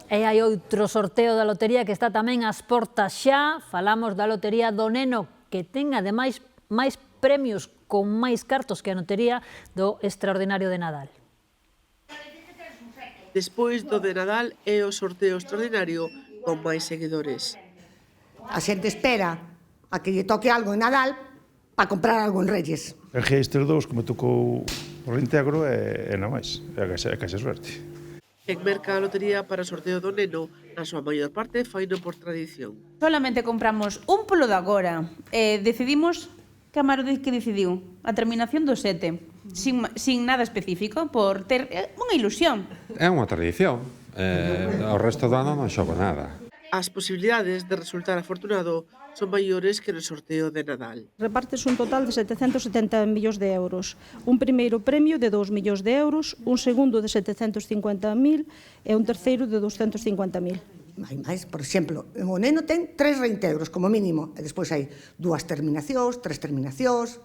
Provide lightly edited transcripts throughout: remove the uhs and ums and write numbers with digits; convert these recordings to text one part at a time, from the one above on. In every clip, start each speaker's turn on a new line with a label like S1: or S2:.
S1: E hai outro sorteo da lotería que está tamén ás portas xa. Falamos da lotería do Neno, que ten ademais máis premios con máis cartos que a lotería do Extraordinario de Nadal.
S2: Despois do de Nadal é o sorteo extraordinario con máis seguidores.
S3: A xente espera a que lle toque algo en Nadal para comprar algo en Reyes.
S4: Erguei estes dous que me tocou o reintegro e na máis, é que xa suerte.
S2: En merca a lotería para o sorteo do Neno, na súa maior parte faino por tradición.
S5: Solamente compramos un polo de agora. Decidimos, Camaro que decidiu, a terminación do 7, sin nada específico, por ter unha ilusión.
S6: É unha tradición. O resto do ano non xogo nada.
S2: As posibilidades de resultar afortunado son maiores que no sorteo de Nadal.
S7: Repartes un total de 770 millóns de euros. Un primeiro premio de 2 millóns de euros, un segundo de 750.000 e un terceiro de 250.000.
S3: Hai máis, por exemplo, o Neno ten 3 reintegros como mínimo, e despois hai 2 terminacións, 3 terminacións,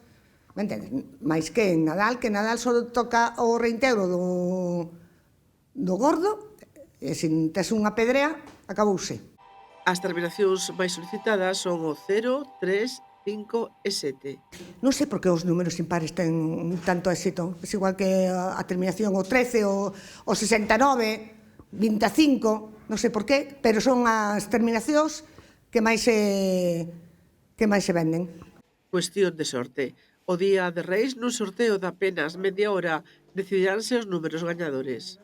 S3: me entendes? Mais que en Nadal, só toca o reintegro do gordo, e se tes unha pedrea, acabouse.
S2: As terminacións máis solicitadas son o 0, 3, 5 e 7.
S3: Non sei por que os números impares ten tanto éxito. É igual que a terminación o 13, o 69, 25, non sei por qué, pero son as terminacións que máis se venden.
S2: Cuestión de sorte. O día de Reis, nun sorteo de apenas media hora, decidiránse os números gañadores.